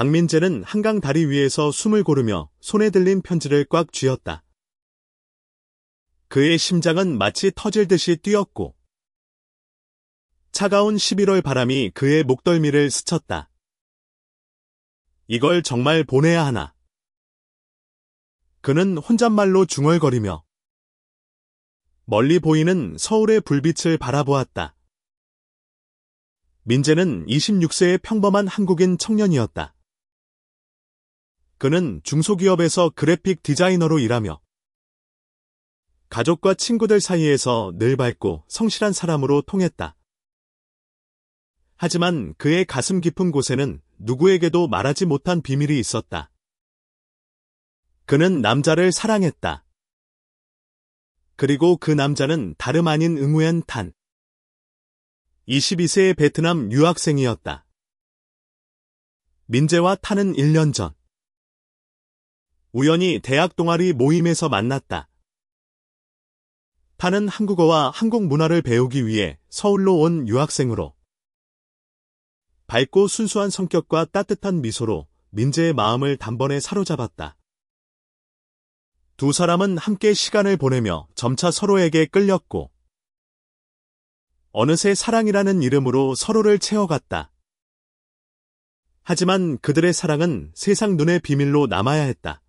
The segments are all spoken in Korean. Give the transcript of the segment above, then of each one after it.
강민재는 한강 다리 위에서 숨을 고르며 손에 들린 편지를 꽉 쥐었다. 그의 심장은 마치 터질 듯이 뛰었고 차가운 11월 바람이 그의 목덜미를 스쳤다. 이걸 정말 보내야 하나. 그는 혼잣말로 중얼거리며 멀리 보이는 서울의 불빛을 바라보았다. 민재는 26세의 평범한 한국인 청년이었다. 그는 중소기업에서 그래픽 디자이너로 일하며 가족과 친구들 사이에서 늘 밝고 성실한 사람으로 통했다. 하지만 그의 가슴 깊은 곳에는 누구에게도 말하지 못한 비밀이 있었다. 그는 남자를 사랑했다. 그리고 그 남자는 다름 아닌 응우엔 탄 22세의 베트남 유학생이었다. 민재와 탄은 1년 전 우연히 대학 동아리 모임에서 만났다. 탄은 한국어와 한국 문화를 배우기 위해 서울로 온 유학생으로 밝고 순수한 성격과 따뜻한 미소로 민재의 마음을 단번에 사로잡았다. 두 사람은 함께 시간을 보내며 점차 서로에게 끌렸고 어느새 사랑이라는 이름으로 서로를 채워갔다. 하지만 그들의 사랑은 세상 눈의 비밀로 남아야 했다.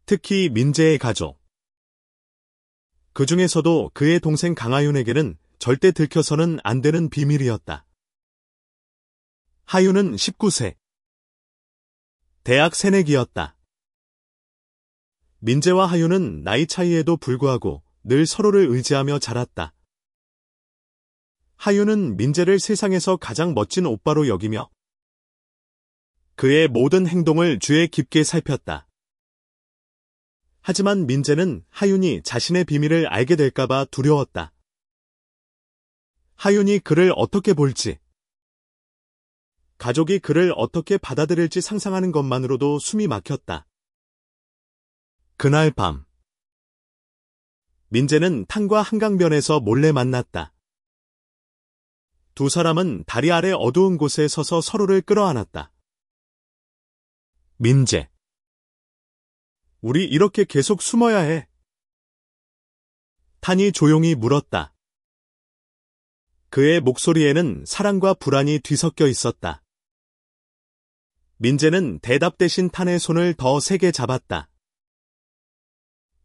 특히 민재의 가족. 그 중에서도 그의 동생 강하윤에게는 절대 들켜서는 안 되는 비밀이었다. 하윤은 19세. 대학 새내기였다. 민재와 하윤은 나이 차이에도 불구하고 늘 서로를 의지하며 자랐다. 하윤은 민재를 세상에서 가장 멋진 오빠로 여기며 그의 모든 행동을 주의 깊게 살폈다. 하지만 민재는 하윤이 자신의 비밀을 알게 될까봐 두려웠다. 하윤이 그를 어떻게 볼지, 가족이 그를 어떻게 받아들일지 상상하는 것만으로도 숨이 막혔다. 그날 밤, 민재는 탄과 한강변에서 몰래 만났다. 두 사람은 다리 아래 어두운 곳에 서서 서로를 끌어안았다. 민재, 우리 이렇게 계속 숨어야 해. 탄이 조용히 물었다. 그의 목소리에는 사랑과 불안이 뒤섞여 있었다. 민재는 대답 대신 탄의 손을 더 세게 잡았다.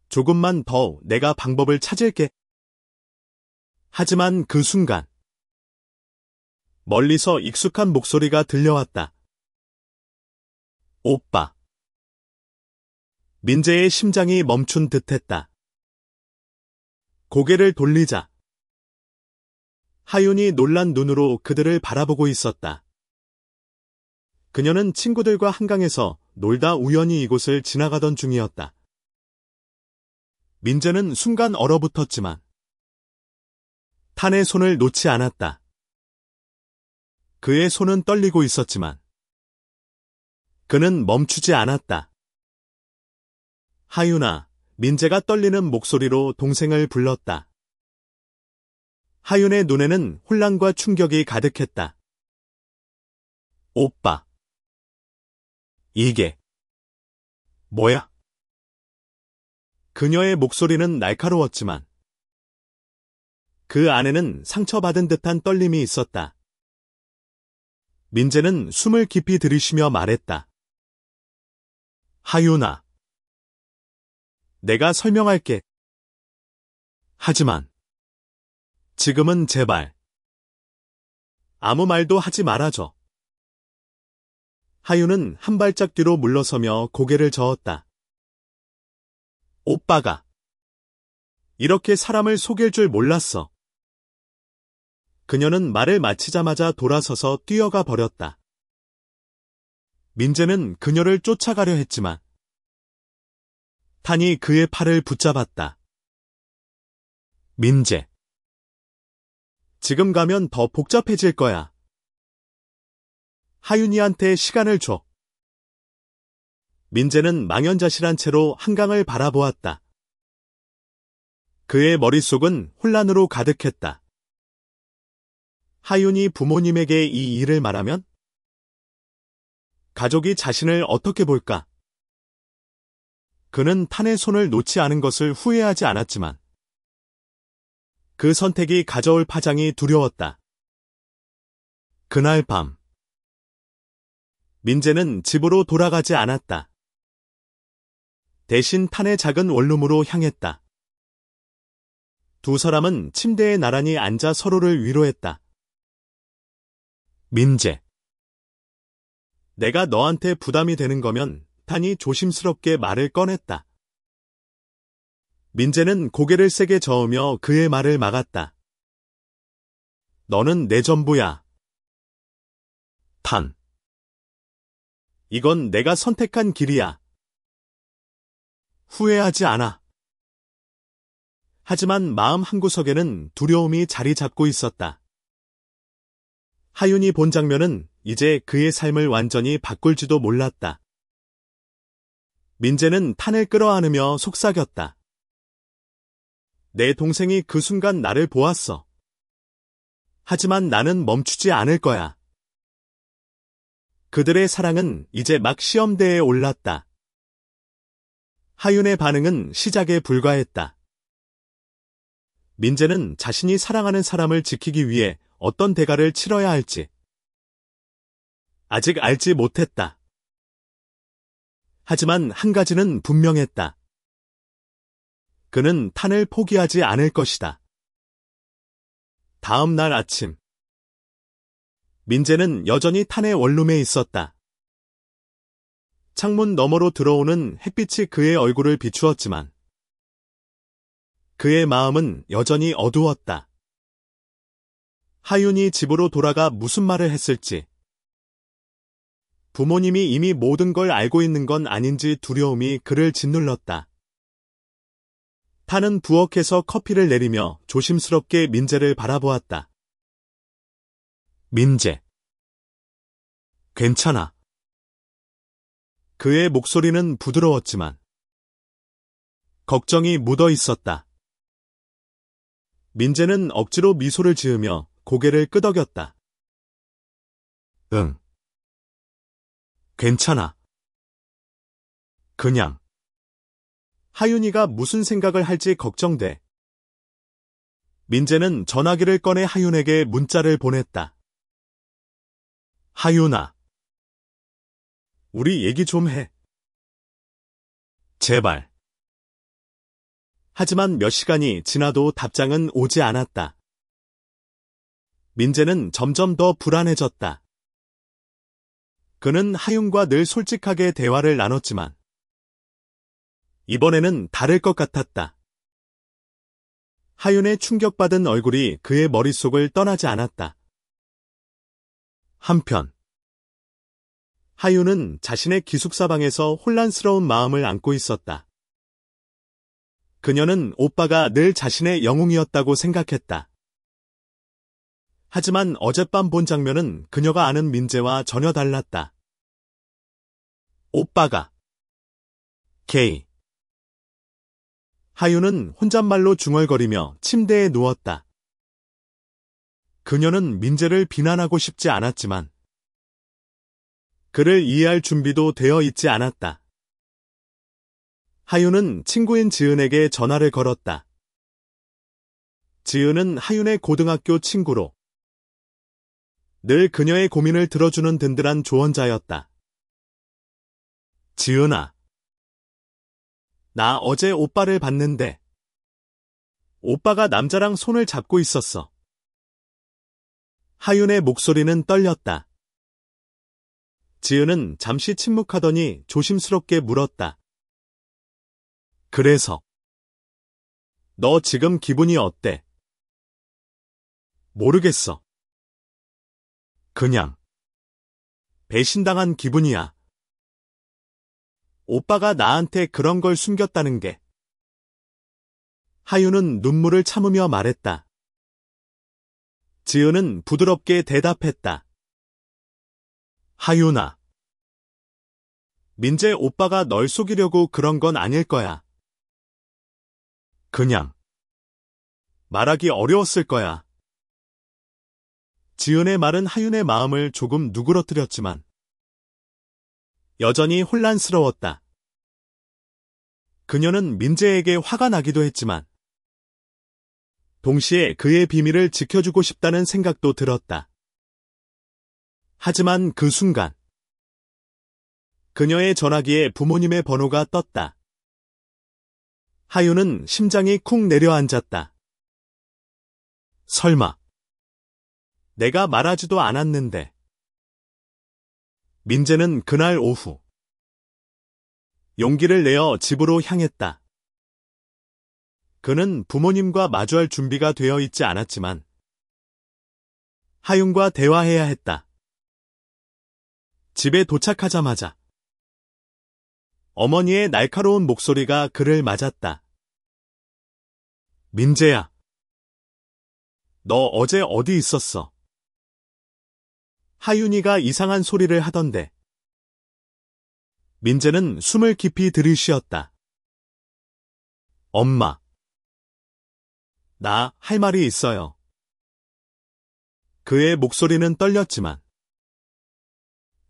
조금만 더 내가 방법을 찾을게. 하지만 그 순간 멀리서 익숙한 목소리가 들려왔다. 오빠. 민재의 심장이 멈춘 듯했다. 고개를 돌리자 하윤이 놀란 눈으로 그들을 바라보고 있었다. 그녀는 친구들과 한강에서 놀다 우연히 이곳을 지나가던 중이었다. 민재는 순간 얼어붙었지만 탄의 손을 놓지 않았다. 그의 손은 떨리고 있었지만 그는 멈추지 않았다. 하윤아, 민재가 떨리는 목소리로 동생을 불렀다. 하윤의 눈에는 혼란과 충격이 가득했다. 오빠. 이게 뭐야? 그녀의 목소리는 날카로웠지만 그 안에는 상처받은 듯한 떨림이 있었다. 민재는 숨을 깊이 들이쉬며 말했다. 하윤아. 내가 설명할게. 하지만 지금은 제발 아무 말도 하지 말아줘. 하윤은 한 발짝 뒤로 물러서며 고개를 저었다. 오빠가 이렇게 사람을 속일 줄 몰랐어. 그녀는 말을 마치자마자 돌아서서 뛰어가 버렸다. 민재는 그녀를 쫓아가려 했지만 탄이 그의 팔을 붙잡았다. 민재. 지금 가면 더 복잡해질 거야. 하윤이한테 시간을 줘. 민재는 망연자실한 채로 한강을 바라보았다. 그의 머릿속은 혼란으로 가득했다. 하윤이 부모님에게 이 일을 말하면 가족이 자신을 어떻게 볼까? 그는 탄의 손을 놓지 않은 것을 후회하지 않았지만 그 선택이 가져올 파장이 두려웠다. 그날 밤 민재는 집으로 돌아가지 않았다. 대신 탄의 작은 원룸으로 향했다. 두 사람은 침대에 나란히 앉아 서로를 위로했다. 민재, 내가 너한테 부담이 되는 거면 탄이 조심스럽게 말을 꺼냈다. 민재는 고개를 세게 저으며 그의 말을 막았다. 너는 내 전부야. 탄. 이건 내가 선택한 길이야. 후회하지 않아. 하지만 마음 한구석에는 두려움이 자리 잡고 있었다. 하윤이 본 장면은 이제 그의 삶을 완전히 바꿀지도 몰랐다. 민재는 탄을 끌어안으며 속삭였다. 내 동생이 그 순간 나를 보았어. 하지만 나는 멈추지 않을 거야. 그들의 사랑은 이제 막 시험대에 올랐다. 하윤의 반응은 시작에 불과했다. 민재는 자신이 사랑하는 사람을 지키기 위해 어떤 대가를 치러야 할지 아직 알지 못했다. 하지만 한 가지는 분명했다. 그는 탄을 포기하지 않을 것이다. 다음 날 아침 민재는 여전히 탄의 원룸에 있었다. 창문 너머로 들어오는 햇빛이 그의 얼굴을 비추었지만 그의 마음은 여전히 어두웠다. 하윤이 집으로 돌아가 무슨 말을 했을지, 부모님이 이미 모든 걸 알고 있는 건 아닌지 두려움이 그를 짓눌렀다. 탄은 부엌에서 커피를 내리며 조심스럽게 민재를 바라보았다. 민재. 괜찮아. 그의 목소리는 부드러웠지만 걱정이 묻어 있었다. 민재는 억지로 미소를 지으며 고개를 끄덕였다. 응. 괜찮아. 그냥. 하윤이가 무슨 생각을 할지 걱정돼. 민재는 전화기를 꺼내 하윤에게 문자를 보냈다. 하윤아. 우리 얘기 좀 해. 제발. 하지만 몇 시간이 지나도 답장은 오지 않았다. 민재는 점점 더 불안해졌다. 그는 하윤과 늘 솔직하게 대화를 나눴지만 이번에는 다를 것 같았다. 하윤의 충격받은 얼굴이 그의 머릿속을 떠나지 않았다. 한편 하윤은 자신의 기숙사방에서 혼란스러운 마음을 안고 있었다. 그녀는 오빠가 늘 자신의 영웅이었다고 생각했다. 하지만 어젯밤 본 장면은 그녀가 아는 민재와 전혀 달랐다. 오빠가 게이. 하윤은 혼잣말로 중얼거리며 침대에 누웠다. 그녀는 민재를 비난하고 싶지 않았지만 그를 이해할 준비도 되어 있지 않았다. 하윤은 친구인 지은에게 전화를 걸었다. 지은은 하윤의 고등학교 친구로 늘 그녀의 고민을 들어주는 든든한 조언자였다. 지은아, 나 어제 오빠를 봤는데 오빠가 남자랑 손을 잡고 있었어. 하윤의 목소리는 떨렸다. 지은은 잠시 침묵하더니 조심스럽게 물었다. 그래서 너 지금 기분이 어때? 모르겠어. 그냥 배신당한 기분이야. 오빠가 나한테 그런 걸 숨겼다는 게. 하윤은 눈물을 참으며 말했다. 지은은 부드럽게 대답했다. 하윤아. 민재 오빠가 널 속이려고 그런 건 아닐 거야. 그냥 말하기 어려웠을 거야. 지은의 말은 하윤의 마음을 조금 누그러뜨렸지만 여전히 혼란스러웠다. 그녀는 민재에게 화가 나기도 했지만 동시에 그의 비밀을 지켜주고 싶다는 생각도 들었다. 하지만 그 순간 그녀의 전화기에 부모님의 번호가 떴다. 하윤은 심장이 쿵 내려앉았다. 설마 내가 말하지도 않았는데. 민재는 그날 오후 용기를 내어 집으로 향했다. 그는 부모님과 마주할 준비가 되어 있지 않았지만 하윤과 대화해야 했다. 집에 도착하자마자 어머니의 날카로운 목소리가 그를 맞았다. 민재야, 너 어제 어디 있었어? 하윤이가 이상한 소리를 하던데. 민재는 숨을 깊이 들이쉬었다. 엄마, 나 할 말이 있어요. 그의 목소리는 떨렸지만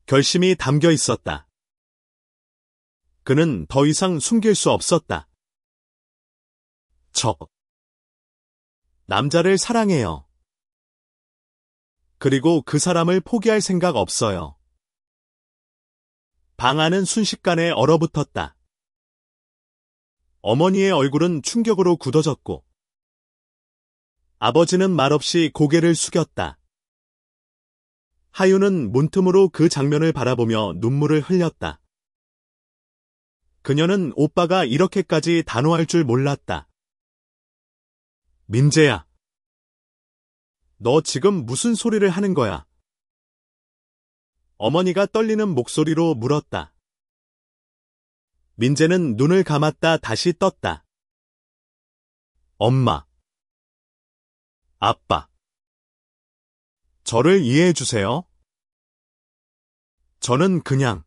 결심이 담겨 있었다. 그는 더 이상 숨길 수 없었다. 저 남자를 사랑해요. 그리고 그 사람을 포기할 생각 없어요. 방 안은 순식간에 얼어붙었다. 어머니의 얼굴은 충격으로 굳어졌고 아버지는 말없이 고개를 숙였다. 하윤은 문틈으로 그 장면을 바라보며 눈물을 흘렸다. 그녀는 오빠가 이렇게까지 단호할 줄 몰랐다. 민재야, 너 지금 무슨 소리를 하는 거야? 어머니가 떨리는 목소리로 물었다. 민재는 눈을 감았다 다시 떴다. 엄마, 아빠, 저를 이해해 주세요. 저는 그냥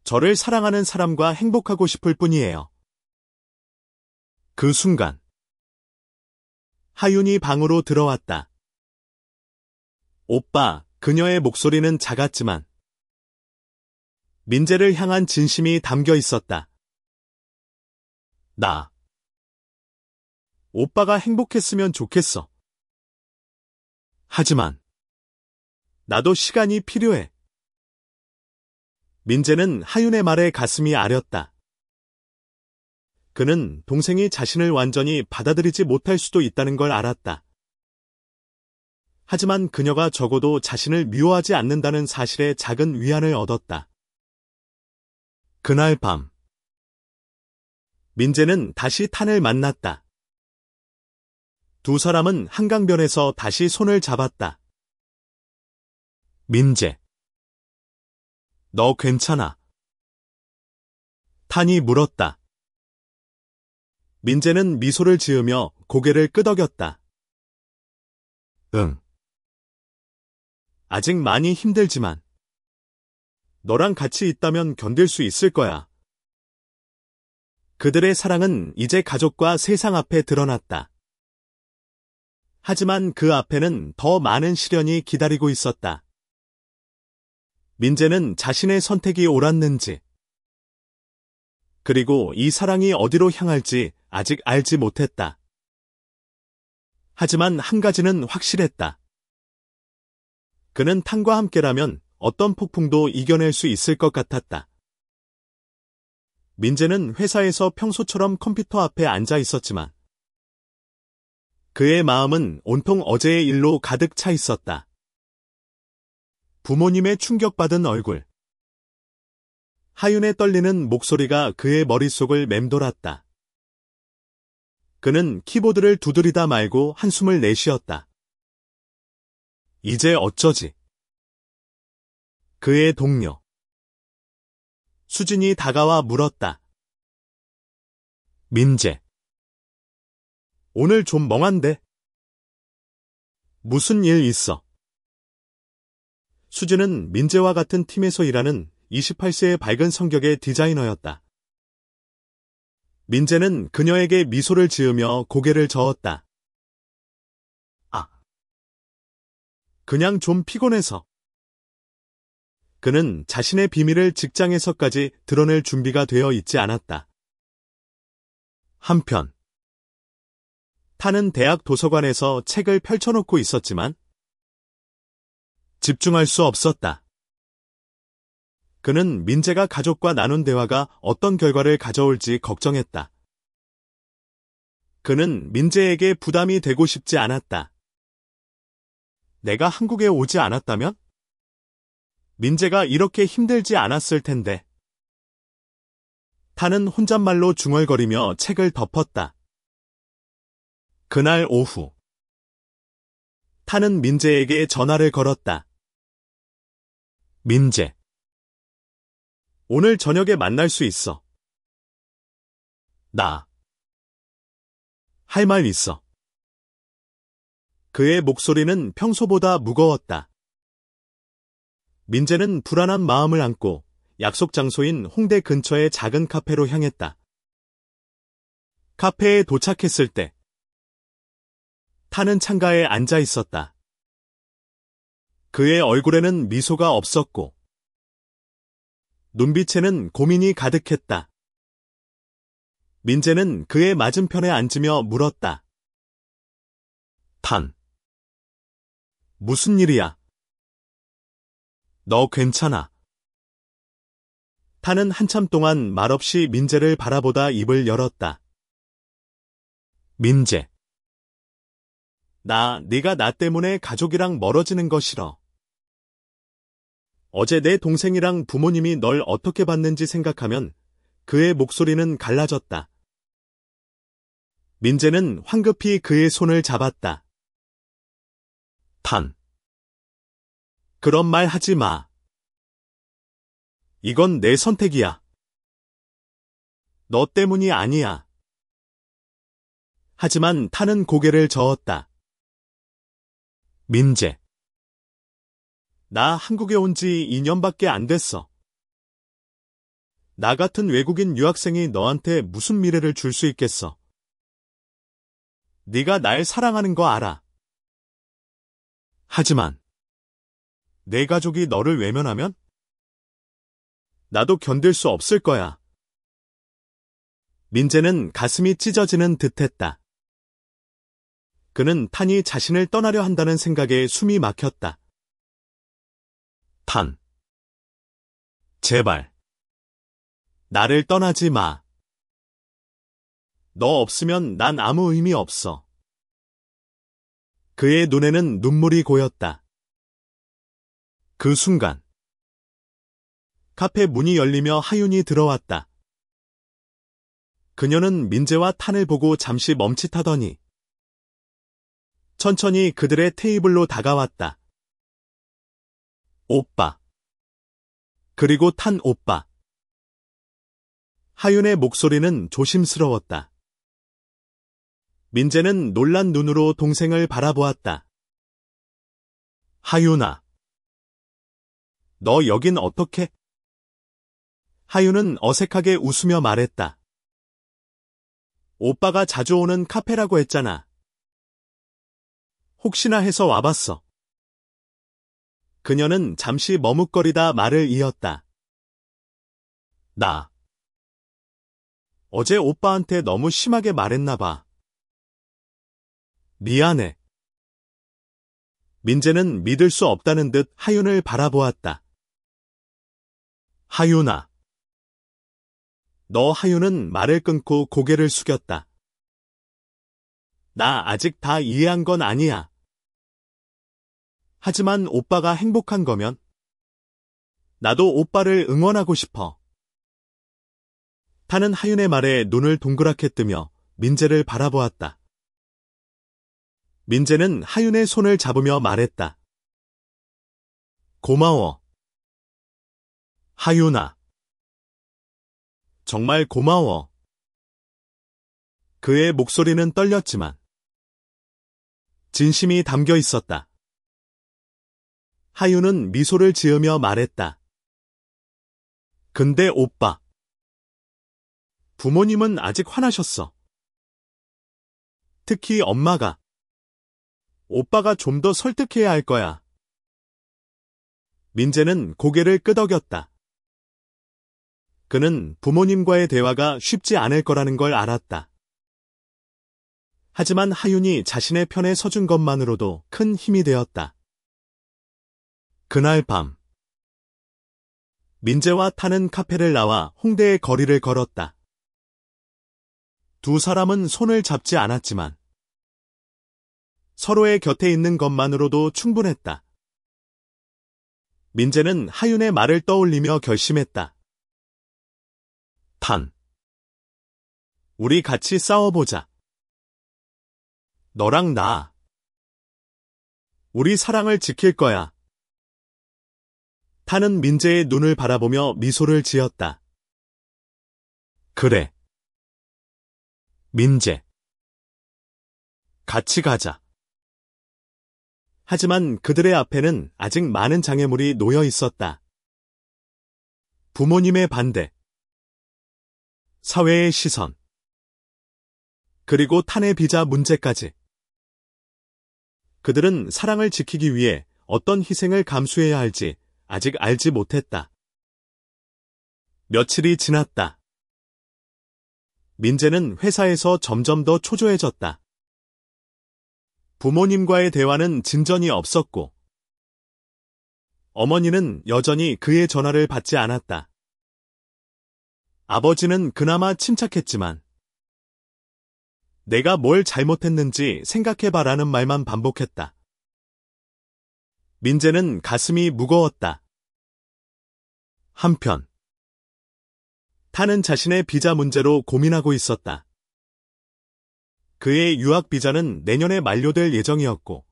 저를 사랑하는 사람과 행복하고 싶을 뿐이에요. 그 순간 하윤이 방으로 들어왔다. 오빠, 그녀의 목소리는 작았지만 민재를 향한 진심이 담겨 있었다. 나 오빠가 행복했으면 좋겠어. 하지만 나도 시간이 필요해. 민재는 하윤의 말에 가슴이 아렸다. 그는 동생이 자신을 완전히 받아들이지 못할 수도 있다는 걸 알았다. 하지만 그녀가 적어도 자신을 미워하지 않는다는 사실에 작은 위안을 얻었다. 그날 밤 민재는 다시 탄을 만났다. 두 사람은 한강변에서 다시 손을 잡았다. 민재, 너 괜찮아? 탄이 물었다. 민재는 미소를 지으며 고개를 끄덕였다. 응. 아직 많이 힘들지만 너랑 같이 있다면 견딜 수 있을 거야. 그들의 사랑은 이제 가족과 세상 앞에 드러났다. 하지만 그 앞에는 더 많은 시련이 기다리고 있었다. 민재는 자신의 선택이 옳았는지, 그리고 이 사랑이 어디로 향할지 아직 알지 못했다. 하지만 한 가지는 확실했다. 그는 탄과 함께라면 어떤 폭풍도 이겨낼 수 있을 것 같았다. 민재는 회사에서 평소처럼 컴퓨터 앞에 앉아 있었지만 그의 마음은 온통 어제의 일로 가득 차 있었다. 부모님의 충격받은 얼굴, 하윤의 떨리는 목소리가 그의 머릿속을 맴돌았다. 그는 키보드를 두드리다 말고 한숨을 내쉬었다. 이제 어쩌지? 그의 동료 수진이 다가와 물었다. 민재, 오늘 좀 멍한데? 무슨 일 있어? 수진은 민재와 같은 팀에서 일하는 28세의 밝은 성격의 디자이너였다. 민재는 그녀에게 미소를 지으며 고개를 저었다. 아, 그냥 좀 피곤해서. 그는 자신의 비밀을 직장에서까지 드러낼 준비가 되어 있지 않았다. 한편, 탄은 대학 도서관에서 책을 펼쳐놓고 있었지만 집중할 수 없었다. 그는 민재가 가족과 나눈 대화가 어떤 결과를 가져올지 걱정했다. 그는 민재에게 부담이 되고 싶지 않았다. 내가 한국에 오지 않았다면? 민재가 이렇게 힘들지 않았을 텐데. 탄은 혼잣말로 중얼거리며 책을 덮었다. 그날 오후, 탄은 민재에게 전화를 걸었다. 민재. 오늘 저녁에 만날 수 있어. 나. 할 말 있어. 그의 목소리는 평소보다 무거웠다. 민재는 불안한 마음을 안고 약속 장소인 홍대 근처의 작은 카페로 향했다. 카페에 도착했을 때 탄은 창가에 앉아 있었다. 그의 얼굴에는 미소가 없었고 눈빛에는 고민이 가득했다. 민재는 그의 맞은편에 앉으며 물었다. 탄. 무슨 일이야? 너 괜찮아? 탄은 한참 동안 말없이 민재를 바라보다 입을 열었다. 민재. 네가 나 때문에 가족이랑 멀어지는 거 싫어. 어제 내 동생이랑 부모님이 널 어떻게 봤는지 생각하면 그의 목소리는 갈라졌다. 민재는 황급히 그의 손을 잡았다. 탄. 그런 말 하지 마. 이건 내 선택이야. 너 때문이 아니야. 하지만 탄은 고개를 저었다. 민재. 나 한국에 온 지 2년밖에 안 됐어. 나 같은 외국인 유학생이 너한테 무슨 미래를 줄 수 있겠어. 네가 날 사랑하는 거 알아. 하지만 내 가족이 너를 외면하면 나도 견딜 수 없을 거야. 민재는 가슴이 찢어지는 듯했다. 그는 탄이 자신을 떠나려 한다는 생각에 숨이 막혔다. 탄. 제발. 나를 떠나지 마. 너 없으면 난 아무 의미 없어. 그의 눈에는 눈물이 고였다. 그 순간 카페 문이 열리며 하윤이 들어왔다. 그녀는 민재와 탄을 보고 잠시 멈칫하더니 천천히 그들의 테이블로 다가왔다. 오빠. 그리고 탄 오빠. 하윤의 목소리는 조심스러웠다. 민재는 놀란 눈으로 동생을 바라보았다. 하윤아. 너 여긴 어떻게? 하윤은 어색하게 웃으며 말했다. 오빠가 자주 오는 카페라고 했잖아. 혹시나 해서 와봤어. 그녀는 잠시 머뭇거리다 말을 이었다. 나. 어제 오빠한테 너무 심하게 말했나 봐. 미안해. 민재는 믿을 수 없다는 듯 하윤을 바라보았다. 하윤아. 하윤은 말을 끊고 고개를 숙였다. 나 아직 다 이해한 건 아니야. 하지만 오빠가 행복한 거면 나도 오빠를 응원하고 싶어. 탄은 하윤의 말에 눈을 동그랗게 뜨며 민재를 바라보았다. 민재는 하윤의 손을 잡으며 말했다. 고마워. 하윤아. 정말 고마워. 그의 목소리는 떨렸지만 진심이 담겨 있었다. 하윤은 미소를 지으며 말했다. 근데 오빠. 부모님은 아직 화나셨어. 특히 엄마가. 오빠가 좀 더 설득해야 할 거야. 민재는 고개를 끄덕였다. 그는 부모님과의 대화가 쉽지 않을 거라는 걸 알았다. 하지만 하윤이 자신의 편에 서준 것만으로도 큰 힘이 되었다. 그날 밤, 민재와 타는 카페를 나와 홍대의 거리를 걸었다. 두 사람은 손을 잡지 않았지만 서로의 곁에 있는 것만으로도 충분했다. 민재는 하윤의 말을 떠올리며 결심했다. 탄, 우리 같이 싸워보자. 너랑 나. 우리 사랑을 지킬 거야. 탄은 민재의 눈을 바라보며 미소를 지었다. 그래. 민재. 같이 가자. 하지만 그들의 앞에는 아직 많은 장애물이 놓여 있었다. 부모님의 반대, 사회의 시선, 그리고 탄의 비자 문제까지. 그들은 사랑을 지키기 위해 어떤 희생을 감수해야 할지 아직 알지 못했다. 며칠이 지났다. 민재는 회사에서 점점 더 초조해졌다. 부모님과의 대화는 진전이 없었고, 어머니는 여전히 그의 전화를 받지 않았다. 아버지는 그나마 침착했지만, 내가 뭘 잘못했는지 생각해봐라는 말만 반복했다. 민재는 가슴이 무거웠다. 한편, 타는 자신의 비자 문제로 고민하고 있었다. 그의 유학 비자는 내년에 만료될 예정이었고,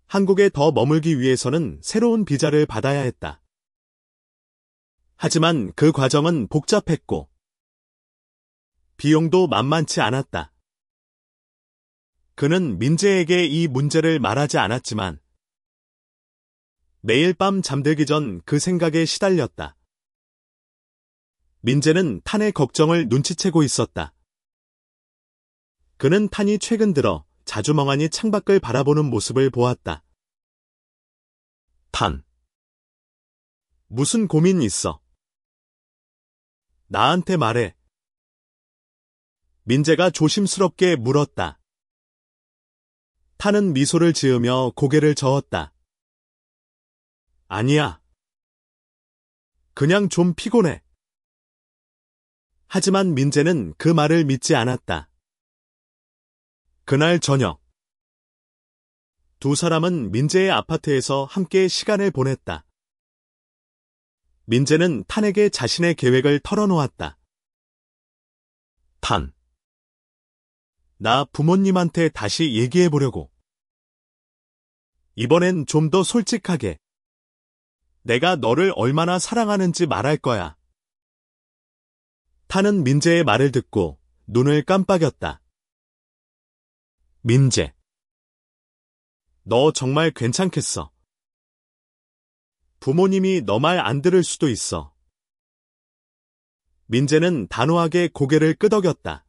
한국에 더 머물기 위해서는 새로운 비자를 받아야 했다. 하지만 그 과정은 복잡했고, 비용도 만만치 않았다. 그는 민재에게 이 문제를 말하지 않았지만, 매일 밤 잠들기 전 그 생각에 시달렸다. 민재는 탄의 걱정을 눈치채고 있었다. 그는 탄이 최근 들어 자주 멍하니 창밖을 바라보는 모습을 보았다. 탄. 무슨 고민 있어? 나한테 말해. 민재가 조심스럽게 물었다. 탄은 미소를 지으며 고개를 저었다. 아니야. 그냥 좀 피곤해. 하지만 민재는 그 말을 믿지 않았다. 그날 저녁, 두 사람은 민재의 아파트에서 함께 시간을 보냈다. 민재는 탄에게 자신의 계획을 털어놓았다. 탄, 나 부모님한테 다시 얘기해보려고. 이번엔 좀 더 솔직하게. 내가 너를 얼마나 사랑하는지 말할 거야. 탄은 민재의 말을 듣고 눈을 깜빡였다. 민재, 너 정말 괜찮겠어. 부모님이 너 말 안 들을 수도 있어. 민재는 단호하게 고개를 끄덕였다.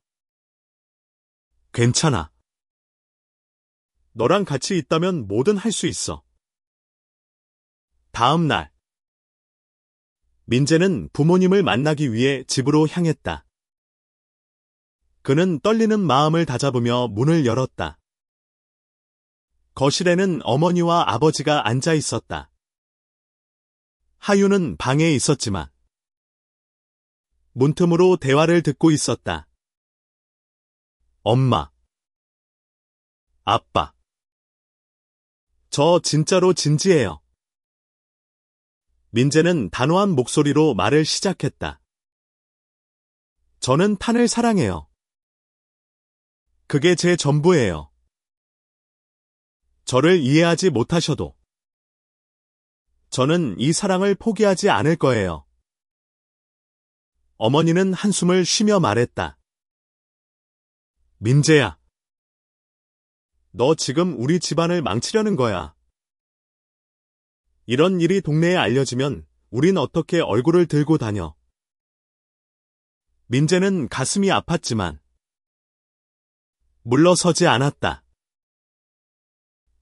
괜찮아. 너랑 같이 있다면 뭐든 할 수 있어. 다음 날, 민재는 부모님을 만나기 위해 집으로 향했다. 그는 떨리는 마음을 다잡으며 문을 열었다. 거실에는 어머니와 아버지가 앉아 있었다. 하윤은 방에 있었지만 문틈으로 대화를 듣고 있었다. 엄마, 아빠, 저 진짜로 진지해요. 민재는 단호한 목소리로 말을 시작했다. 저는 탄을 사랑해요. 그게 제 전부예요. 저를 이해하지 못하셔도 저는 이 사랑을 포기하지 않을 거예요. 어머니는 한숨을 쉬며 말했다. 민재야, 너 지금 우리 집안을 망치려는 거야. 이런 일이 동네에 알려지면 우린 어떻게 얼굴을 들고 다녀. 민재는 가슴이 아팠지만 물러서지 않았다.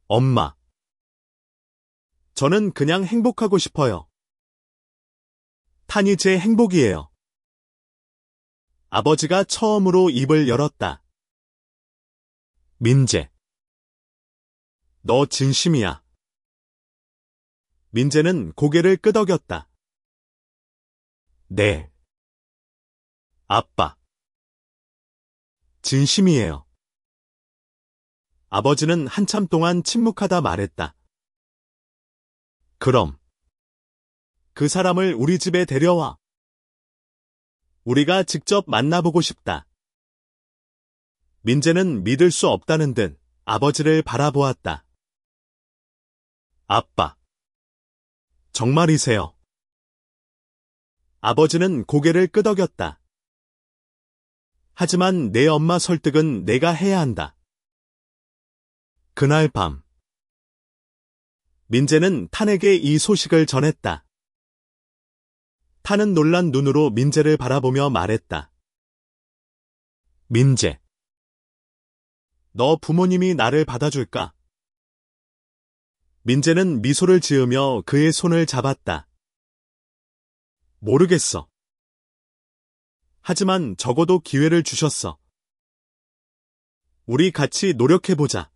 엄마, 저는 그냥 행복하고 싶어요. 탄이 제 행복이에요. 아버지가 처음으로 입을 열었다. 민재. 너 진심이야. 민재는 고개를 끄덕였다. 네. 아빠. 진심이에요. 아버지는 한참 동안 침묵하다 말했다. 그럼 그 사람을 우리 집에 데려와. 우리가 직접 만나보고 싶다. 민재는 믿을 수 없다는 듯 아버지를 바라보았다. 아빠. 정말이세요? 아버지는 고개를 끄덕였다. 하지만 내 엄마 설득은 내가 해야 한다. 그날 밤. 민재는 탄에게 이 소식을 전했다. 탄은 놀란 눈으로 민재를 바라보며 말했다. 민재. 너 부모님이 나를 받아줄까? 민재는 미소를 지으며 그의 손을 잡았다. 모르겠어. 하지만 적어도 기회를 주셨어. 우리 같이 노력해보자.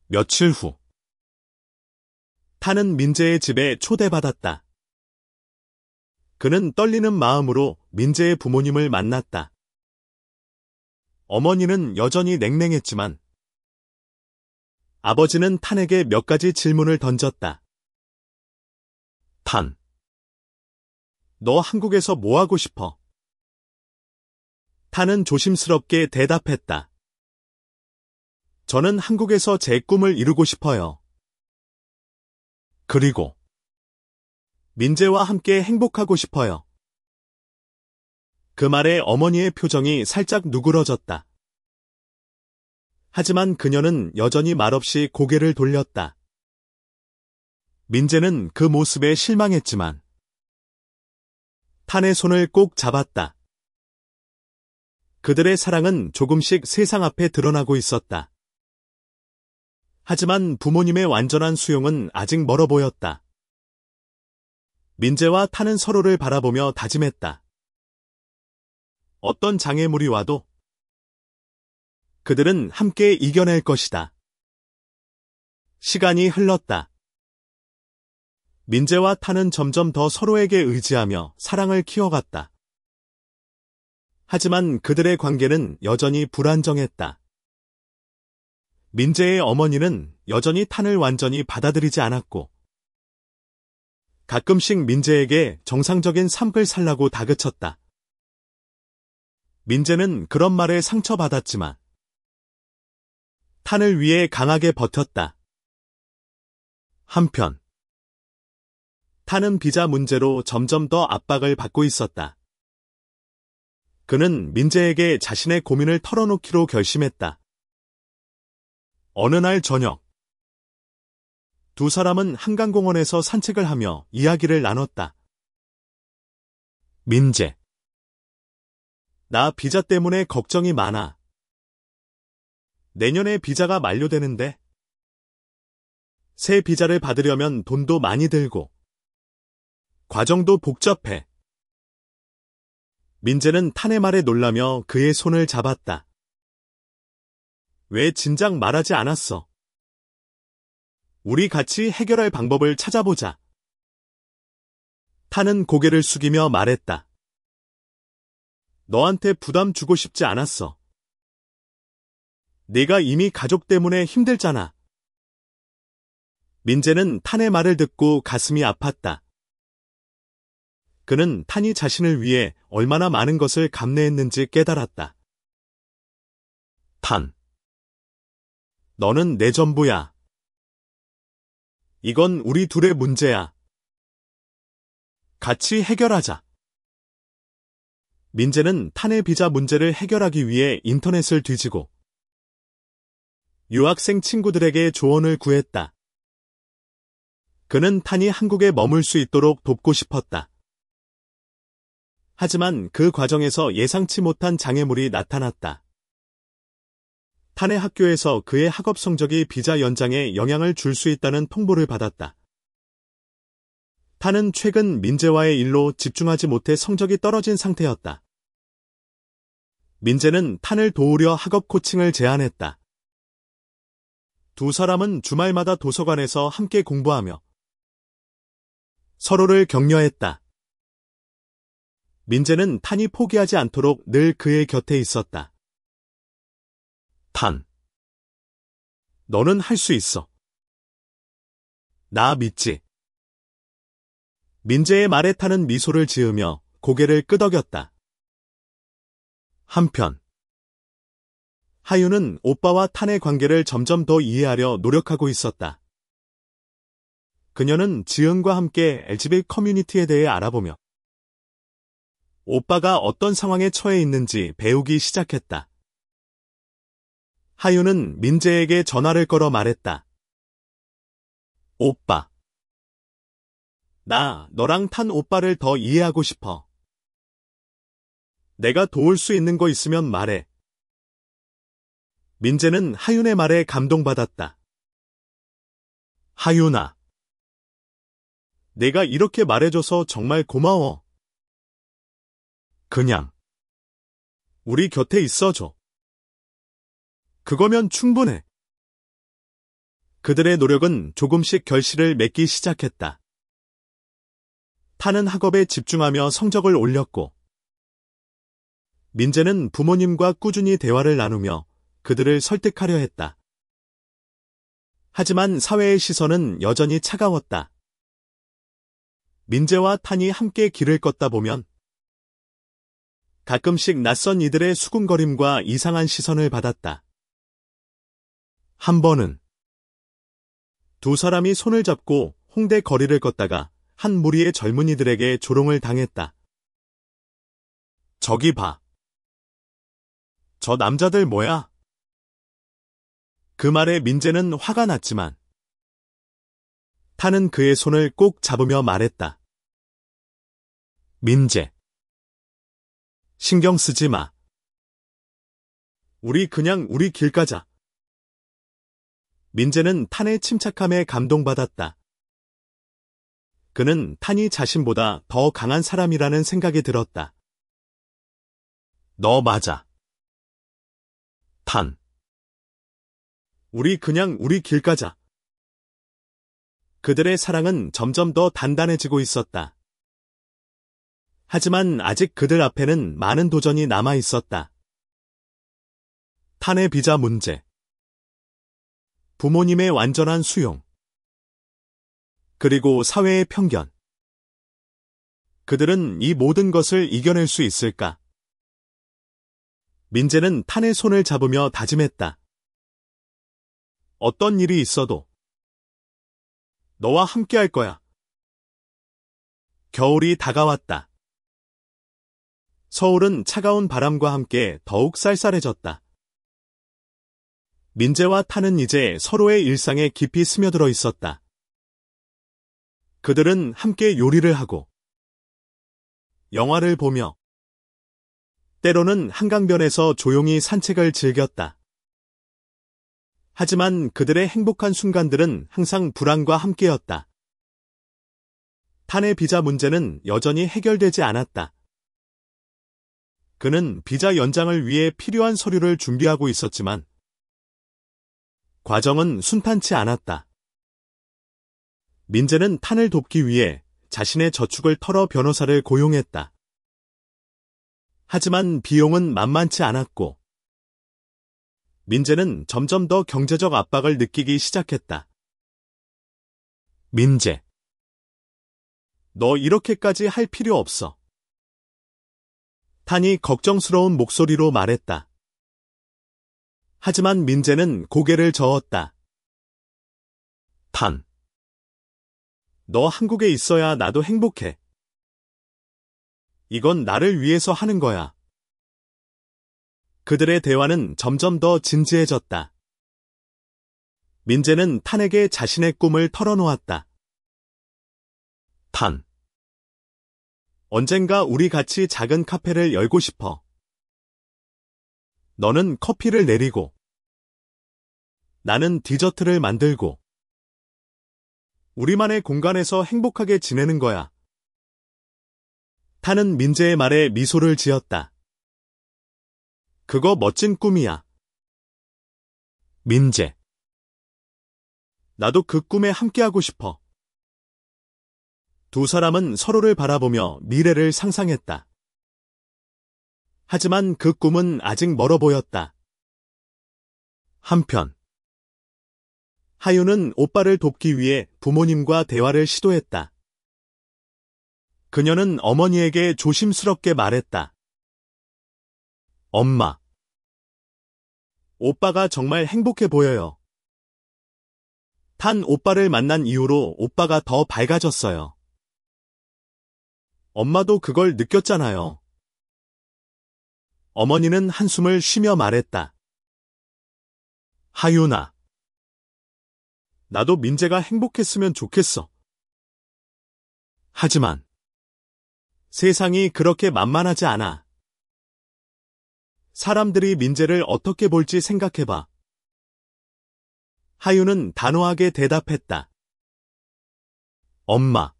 며칠 후. 탄은 민재의 집에 초대받았다. 그는 떨리는 마음으로 민재의 부모님을 만났다. 어머니는 여전히 냉랭했지만 아버지는 탄에게 몇 가지 질문을 던졌다. 탄. 너 한국에서 뭐 하고 싶어? 탄은 조심스럽게 대답했다. 저는 한국에서 제 꿈을 이루고 싶어요. 그리고 민재와 함께 행복하고 싶어요. 그 말에 어머니의 표정이 살짝 누그러졌다. 하지만 그녀는 여전히 말없이 고개를 돌렸다. 민재는 그 모습에 실망했지만 탄의 손을 꼭 잡았다. 그들의 사랑은 조금씩 세상 앞에 드러나고 있었다. 하지만 부모님의 완전한 수용은 아직 멀어 보였다. 민재와 탄은 서로를 바라보며 다짐했다. 어떤 장애물이 와도 그들은 함께 이겨낼 것이다. 시간이 흘렀다. 민재와 탄은 점점 더 서로에게 의지하며 사랑을 키워갔다. 하지만 그들의 관계는 여전히 불안정했다. 민재의 어머니는 여전히 탄을 완전히 받아들이지 않았고 가끔씩 민재에게 정상적인 삶을 살라고 다그쳤다. 민재는 그런 말에 상처받았지만 탄을 위해 강하게 버텼다. 한편 탄은 비자 문제로 점점 더 압박을 받고 있었다. 그는 민재에게 자신의 고민을 털어놓기로 결심했다. 어느 날 저녁, 두 사람은 한강공원에서 산책을 하며 이야기를 나눴다. 민재. 나 비자 때문에 걱정이 많아. 내년에 비자가 만료되는데 새 비자를 받으려면 돈도 많이 들고 과정도 복잡해. 민재는 탄의 말에 놀라며 그의 손을 잡았다. 왜 진작 말하지 않았어? 우리 같이 해결할 방법을 찾아보자. 탄은 고개를 숙이며 말했다. 너한테 부담 주고 싶지 않았어. 네가 이미 가족 때문에 힘들잖아. 민재는 탄의 말을 듣고 가슴이 아팠다. 그는 탄이 자신을 위해 얼마나 많은 것을 감내했는지 깨달았다. 탄. 너는 내 전부야. 이건 우리 둘의 문제야. 같이 해결하자. 민재는 탄의 비자 문제를 해결하기 위해 인터넷을 뒤지고 유학생 친구들에게 조언을 구했다. 그는 탄이 한국에 머물 수 있도록 돕고 싶었다. 하지만 그 과정에서 예상치 못한 장애물이 나타났다. 탄의 학교에서 그의 학업 성적이 비자 연장에 영향을 줄 수 있다는 통보를 받았다. 탄은 최근 민재와의 일로 집중하지 못해 성적이 떨어진 상태였다. 민재는 탄을 도우려 학업 코칭을 제안했다. 두 사람은 주말마다 도서관에서 함께 공부하며 서로를 격려했다. 민재는 탄이 포기하지 않도록 늘 그의 곁에 있었다. 탄. 너는 할 수 있어. 나 믿지. 민재의 말에 탄은 미소를 지으며 고개를 끄덕였다. 한편 하유는 오빠와 탄의 관계를 점점 더 이해하려 노력하고 있었다. 그녀는 지은과 함께 LGBT 커뮤니티에 대해 알아보며 오빠가 어떤 상황에 처해 있는지 배우기 시작했다. 하유는 민재에게 전화를 걸어 말했다. 오빠. 나 너랑 탄 오빠를 더 이해하고 싶어. 내가 도울 수 있는 거 있으면 말해. 민재는 하윤의 말에 감동받았다. 하윤아. 내가 이렇게 말해줘서 정말 고마워. 그냥 우리 곁에 있어줘. 그거면 충분해. 그들의 노력은 조금씩 결실을 맺기 시작했다. 탄은 학업에 집중하며 성적을 올렸고 민재는 부모님과 꾸준히 대화를 나누며 그들을 설득하려 했다. 하지만 사회의 시선은 여전히 차가웠다. 민재와 탄이 함께 길을 걷다 보면 가끔씩 낯선 이들의 수군거림과 이상한 시선을 받았다. 한 번은 두 사람이 손을 잡고 홍대 거리를 걷다가 한 무리의 젊은이들에게 조롱을 당했다. 저기 봐. 저 남자들 뭐야? 그 말에 민재는 화가 났지만 탄은 그의 손을 꼭 잡으며 말했다. 민재. 신경 쓰지 마. 우리 그냥 우리 길 가자. 민재는 탄의 침착함에 감동받았다. 그는 탄이 자신보다 더 강한 사람이라는 생각이 들었다. 너 맞아. 탄. 우리 그냥 우리 길 가자. 그들의 사랑은 점점 더 단단해지고 있었다. 하지만 아직 그들 앞에는 많은 도전이 남아 있었다. 탄의 비자 문제. 부모님의 완전한 수용. 그리고 사회의 편견. 그들은 이 모든 것을 이겨낼 수 있을까? 민재는 탄의 손을 잡으며 다짐했다. 어떤 일이 있어도 너와 함께 할 거야. 겨울이 다가왔다. 서울은 차가운 바람과 함께 더욱 쌀쌀해졌다. 민재와 탄은 이제 서로의 일상에 깊이 스며들어 있었다. 그들은 함께 요리를 하고 영화를 보며 때로는 한강변에서 조용히 산책을 즐겼다. 하지만 그들의 행복한 순간들은 항상 불안과 함께였다. 탄의 비자 문제는 여전히 해결되지 않았다. 그는 비자 연장을 위해 필요한 서류를 준비하고 있었지만 과정은 순탄치 않았다. 민재는 탄을 돕기 위해 자신의 저축을 털어 변호사를 고용했다. 하지만 비용은 만만치 않았고 민재는 점점 더 경제적 압박을 느끼기 시작했다. 민재. 너 이렇게까지 할 필요 없어. 탄이 걱정스러운 목소리로 말했다. 하지만 민재는 고개를 저었다. 탄. 너 한국에 있어야 나도 행복해. 이건 나를 위해서 하는 거야. 그들의 대화는 점점 더 진지해졌다. 민재는 탄에게 자신의 꿈을 털어놓았다. 탄. 언젠가 우리 같이 작은 카페를 열고 싶어. 너는 커피를 내리고 나는 디저트를 만들고 우리만의 공간에서 행복하게 지내는 거야. 탄은 민재의 말에 미소를 지었다. 그거 멋진 꿈이야. 민재. 나도 그 꿈에 함께하고 싶어. 두 사람은 서로를 바라보며 미래를 상상했다. 하지만 그 꿈은 아직 멀어 보였다. 한편 하윤은 오빠를 돕기 위해 부모님과 대화를 시도했다. 그녀는 어머니에게 조심스럽게 말했다. 엄마, 오빠가 정말 행복해 보여요. 탄 오빠를 만난 이후로 오빠가 더 밝아졌어요. 엄마도 그걸 느꼈잖아요. 어머니는 한숨을 쉬며 말했다. 하윤아, 나도 민재가 행복했으면 좋겠어. 하지만 세상이 그렇게 만만하지 않아. 사람들이 민재를 어떻게 볼지 생각해봐. 하윤은 단호하게 대답했다. 엄마,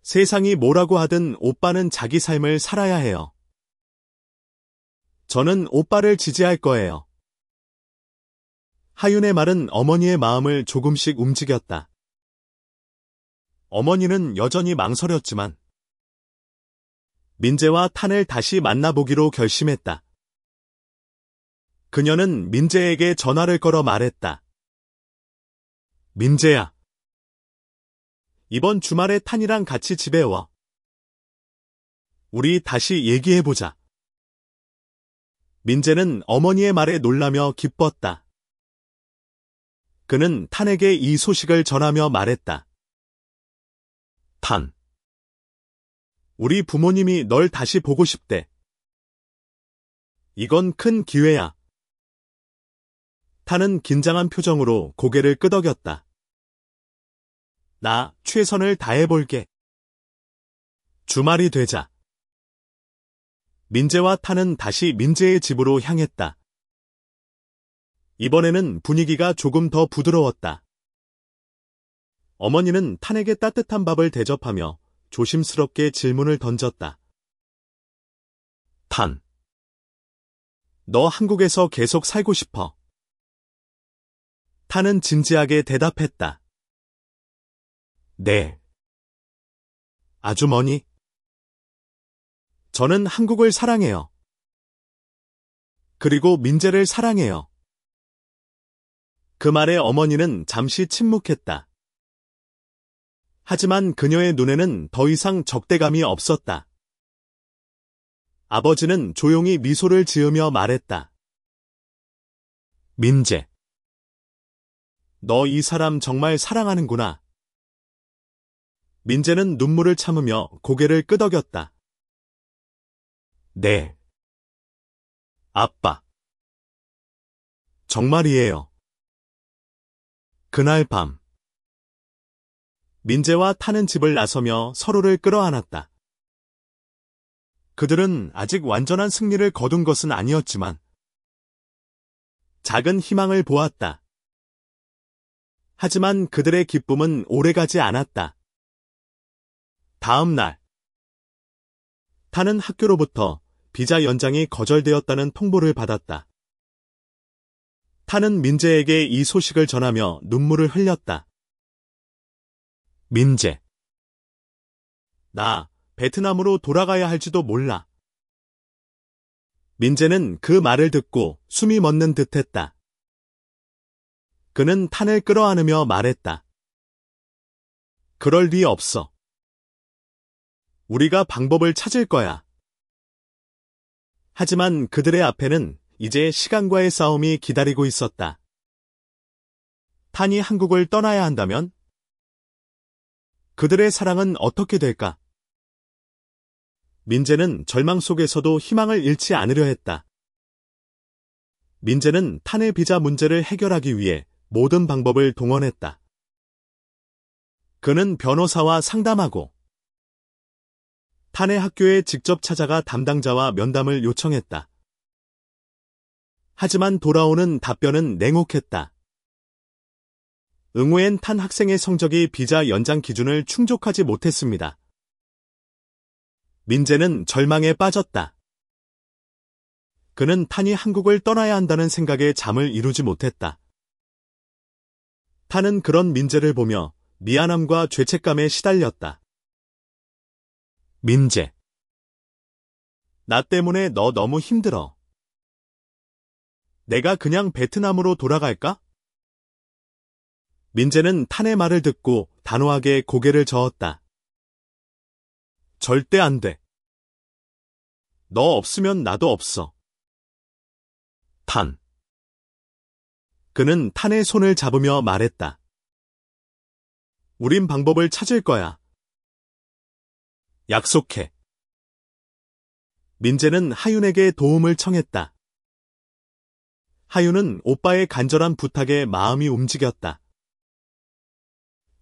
세상이 뭐라고 하든 오빠는 자기 삶을 살아야 해요. 저는 오빠를 지지할 거예요. 하윤의 말은 어머니의 마음을 조금씩 움직였다. 어머니는 여전히 망설였지만 민재와 탄을 다시 만나보기로 결심했다. 그녀는 민재에게 전화를 걸어 말했다. 민재야, 이번 주말에 탄이랑 같이 집에 와. 우리 다시 얘기해보자. 민재는 어머니의 말에 놀라며 기뻤다. 그는 탄에게 이 소식을 전하며 말했다. 탄, 우리 부모님이 널 다시 보고 싶대. 이건 큰 기회야. 탄은 긴장한 표정으로 고개를 끄덕였다. 나 최선을 다해볼게. 주말이 되자 민재와 탄은 다시 민재의 집으로 향했다. 이번에는 분위기가 조금 더 부드러웠다. 어머니는 탄에게 따뜻한 밥을 대접하며 조심스럽게 질문을 던졌다. 탄, 너 한국에서 계속 살고 싶어? 탄은 진지하게 대답했다. 네. 아주머니? 저는 한국을 사랑해요. 그리고 민재를 사랑해요. 그 말에 어머니는 잠시 침묵했다. 하지만 그녀의 눈에는 더 이상 적대감이 없었다. 아버지는 조용히 미소를 지으며 말했다. 민재, 너 이 사람 정말 사랑하는구나. 민재는 눈물을 참으며 고개를 끄덕였다. 네. 아빠. 정말이에요. 그날 밤 민재와 탄은 집을 나서며 서로를 끌어안았다. 그들은 아직 완전한 승리를 거둔 것은 아니었지만 작은 희망을 보았다. 하지만 그들의 기쁨은 오래가지 않았다. 다음 날 탄은 학교로부터 비자 연장이 거절되었다는 통보를 받았다. 탄은 민재에게 이 소식을 전하며 눈물을 흘렸다. 민재, 나 베트남으로 돌아가야 할지도 몰라. 민재는 그 말을 듣고 숨이 멎는 듯했다. 그는 탄을 끌어안으며 말했다. 그럴 리 없어. 우리가 방법을 찾을 거야. 하지만 그들의 앞에는 이제 시간과의 싸움이 기다리고 있었다. 탄이 한국을 떠나야 한다면? 그들의 사랑은 어떻게 될까? 민재는 절망 속에서도 희망을 잃지 않으려 했다. 민재는 탄의 비자 문제를 해결하기 위해 모든 방법을 동원했다. 그는 변호사와 상담하고 탄의 학교에 직접 찾아가 담당자와 면담을 요청했다. 하지만 돌아오는 답변은 냉혹했다. 응우엔 탄 학생의 성적이 비자 연장 기준을 충족하지 못했습니다. 민재는 절망에 빠졌다. 그는 탄이 한국을 떠나야 한다는 생각에 잠을 이루지 못했다. 탄은 그런 민재를 보며 미안함과 죄책감에 시달렸다. 민재. 나 때문에 너 너무 힘들어. 내가 그냥 베트남으로 돌아갈까? 민재는 탄의 말을 듣고 단호하게 고개를 저었다. 절대 안 돼. 너 없으면 나도 없어. 탄. 그는 탄의 손을 잡으며 말했다. 우린 방법을 찾을 거야. 약속해. 민재는 하윤에게 도움을 청했다. 하윤은 오빠의 간절한 부탁에 마음이 움직였다.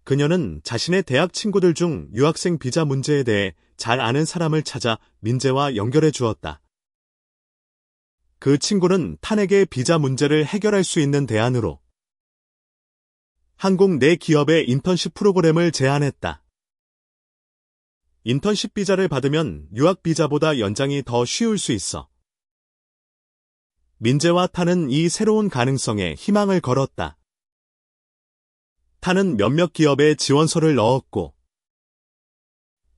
그녀는 자신의 대학 친구들 중 유학생 비자 문제에 대해 잘 아는 사람을 찾아 민재와 연결해 주었다. 그 친구는 탄에게 비자 문제를 해결할 수 있는 대안으로 한국 내 기업의 인턴십 프로그램을 제안했다. 인턴십 비자를 받으면 유학 비자보다 연장이 더 쉬울 수 있어. 민재와 탄은 이 새로운 가능성에 희망을 걸었다. 탄은 몇몇 기업에 지원서를 넣었고,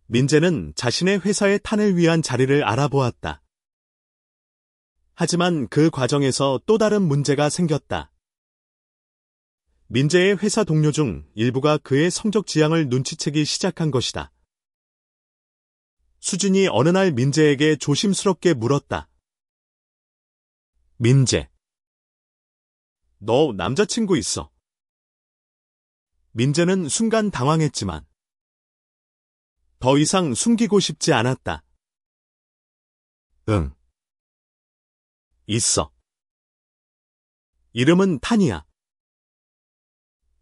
민재는 자신의 회사의 탄을 위한 자리를 알아보았다. 하지만 그 과정에서 또 다른 문제가 생겼다. 민재의 회사 동료 중 일부가 그의 성적 지향을 눈치채기 시작한 것이다. 수진이 어느 날 민재에게 조심스럽게 물었다. 민재, 너 남자친구 있어? 민재는 순간 당황했지만 더 이상 숨기고 싶지 않았다. 응. 있어. 이름은 탄이야.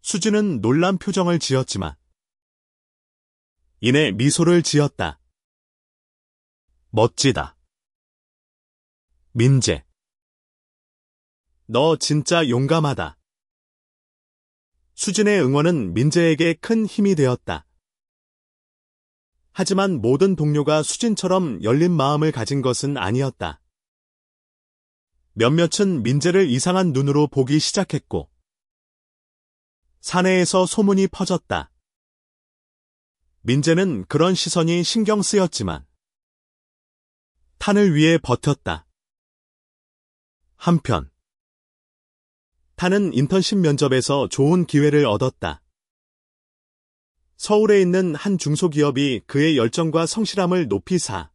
수진은 놀란 표정을 지었지만 이내 미소를 지었다. 멋지다. 민재. 너 진짜 용감하다. 수진의 응원은 민재에게 큰 힘이 되었다. 하지만 모든 동료가 수진처럼 열린 마음을 가진 것은 아니었다. 몇몇은 민재를 이상한 눈으로 보기 시작했고, 사내에서 소문이 퍼졌다. 민재는 그런 시선이 신경 쓰였지만, 탄을 위해 버텼다. 한편, 탄은 인턴십 면접에서 좋은 기회를 얻었다. 서울에 있는 한 중소기업이 그의 열정과 성실함을 높이 사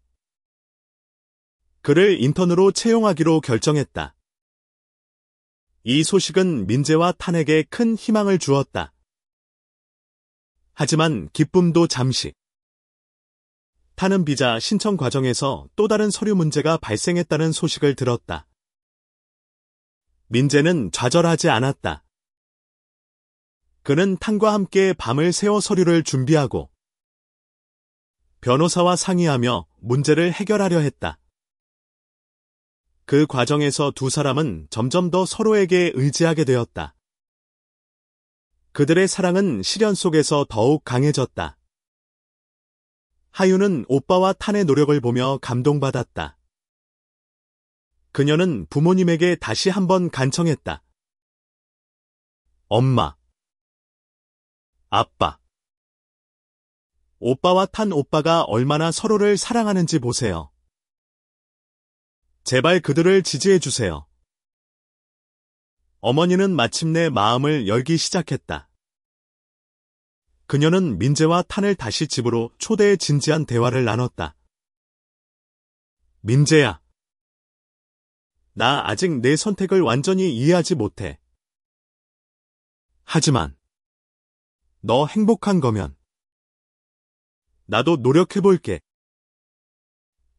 그를 인턴으로 채용하기로 결정했다. 이 소식은 민재와 탄에게 큰 희망을 주었다. 하지만 기쁨도 잠시. 탄은 비자 신청 과정에서 또 다른 서류 문제가 발생했다는 소식을 들었다. 민재는 좌절하지 않았다. 그는 탄과 함께 밤을 새워 서류를 준비하고 변호사와 상의하며 문제를 해결하려 했다. 그 과정에서 두 사람은 점점 더 서로에게 의지하게 되었다. 그들의 사랑은 시련 속에서 더욱 강해졌다. 하윤은 오빠와 탄의 노력을 보며 감동받았다. 그녀는 부모님에게 다시 한번 간청했다. 엄마, 아빠, 오빠와 탄 오빠가 얼마나 서로를 사랑하는지 보세요. 제발 그들을 지지해 주세요. 어머니는 마침내 마음을 열기 시작했다. 그녀는 민재와 탄을 다시 집으로 초대해 진지한 대화를 나눴다. 민재야, 나 아직 내 선택을 완전히 이해하지 못해. 하지만 너 행복한 거면 나도 노력해볼게.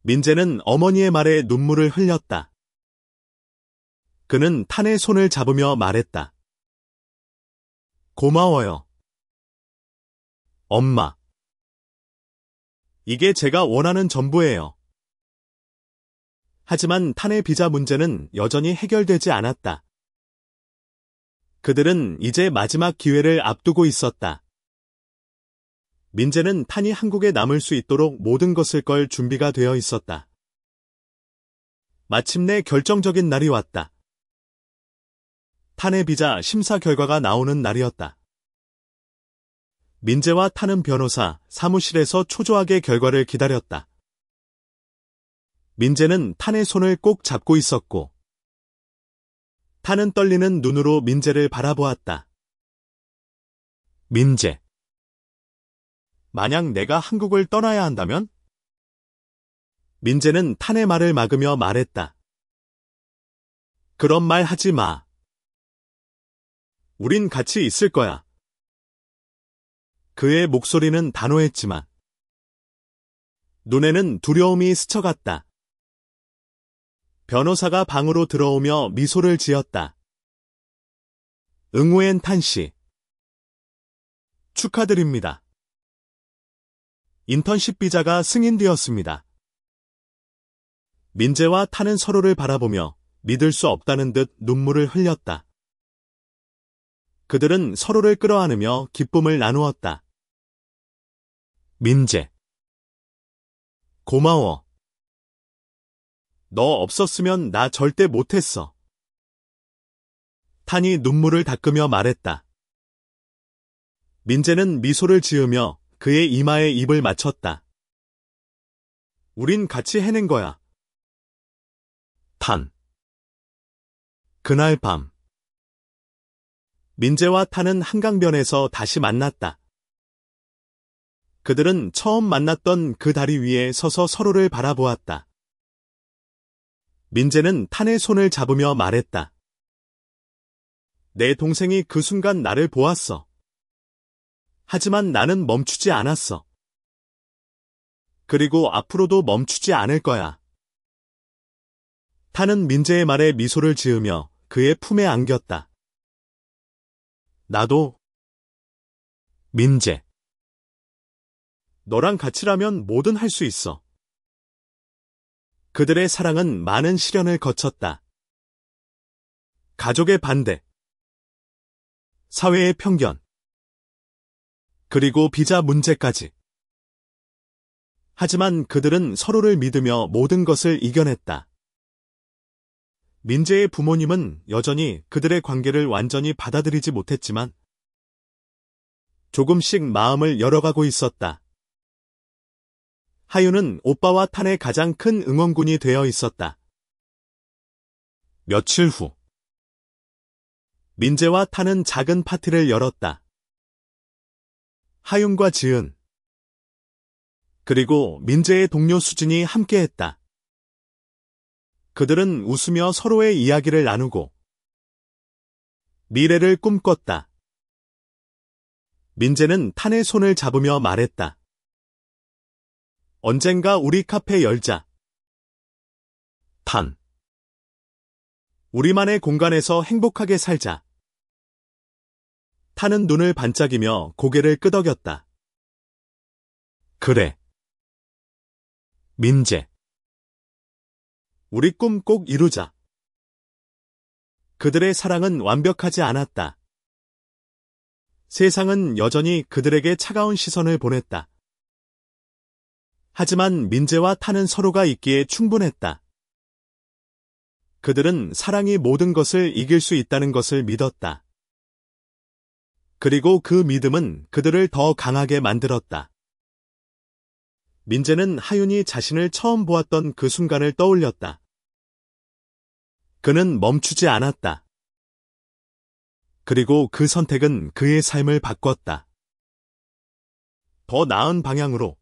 민재는 어머니의 말에 눈물을 흘렸다. 그는 탄의 손을 잡으며 말했다. 고마워요. 엄마. 이게 제가 원하는 전부예요. 하지만 탄의 비자 문제는 여전히 해결되지 않았다. 그들은 이제 마지막 기회를 앞두고 있었다. 민재는 탄이 한국에 남을 수 있도록 모든 것을 걸 준비가 되어 있었다. 마침내 결정적인 날이 왔다. 탄의 비자 심사 결과가 나오는 날이었다. 민재와 탄은 변호사 사무실에서 초조하게 결과를 기다렸다. 민재는 탄의 손을 꼭 잡고 있었고, 탄은 떨리는 눈으로 민재를 바라보았다. 민재. 만약 내가 한국을 떠나야 한다면? 민재는 탄의 말을 막으며 말했다. 그런 말 하지 마. 우린 같이 있을 거야. 그의 목소리는 단호했지만 눈에는 두려움이 스쳐갔다. 변호사가 방으로 들어오며 미소를 지었다. 응우엔 탄 씨. 축하드립니다. 인턴십 비자가 승인되었습니다. 민재와 탄은 서로를 바라보며 믿을 수 없다는 듯 눈물을 흘렸다. 그들은 서로를 끌어안으며 기쁨을 나누었다. 민재. 고마워. 너 없었으면 나 절대 못했어. 탄이 눈물을 닦으며 말했다. 민재는 미소를 지으며 그의 이마에 입을 맞췄다. 우린 같이 해낸 거야. 탄. 그날 밤. 민재와 탄은 한강변에서 다시 만났다. 그들은 처음 만났던 그 다리 위에 서서 서로를 바라보았다. 민재는 탄의 손을 잡으며 말했다. 내 동생이 그 순간 나를 보았어. 하지만 나는 멈추지 않았어. 그리고 앞으로도 멈추지 않을 거야. 탄은 민재의 말에 미소를 지으며 그의 품에 안겼다. 나도. 민재. 너랑 같이라면 뭐든 할 수 있어. 그들의 사랑은 많은 시련을 거쳤다. 가족의 반대, 사회의 편견, 그리고 비자 문제까지. 하지만 그들은 서로를 믿으며 모든 것을 이겨냈다. 민재의 부모님은 여전히 그들의 관계를 완전히 받아들이지 못했지만 조금씩 마음을 열어가고 있었다. 하윤은 오빠와 탄의 가장 큰 응원군이 되어 있었다. 며칠 후, 민재와 탄은 작은 파티를 열었다. 하윤과 지은, 그리고 민재의 동료 수진이 함께했다. 그들은 웃으며 서로의 이야기를 나누고 미래를 꿈꿨다. 민재는 탄의 손을 잡으며 말했다. 언젠가 우리 카페 열자. 탄. 우리만의 공간에서 행복하게 살자. 탄은 눈을 반짝이며 고개를 끄덕였다. 그래. 민재. 우리 꿈 꼭 이루자. 그들의 사랑은 완벽하지 않았다. 세상은 여전히 그들에게 차가운 시선을 보냈다. 하지만 민재와 탄은 서로가 있기에 충분했다. 그들은 사랑이 모든 것을 이길 수 있다는 것을 믿었다. 그리고 그 믿음은 그들을 더 강하게 만들었다. 민재는 하윤이 자신을 처음 보았던 그 순간을 떠올렸다. 그는 멈추지 않았다. 그리고 그 선택은 그의 삶을 바꿨다. 더 나은 방향으로.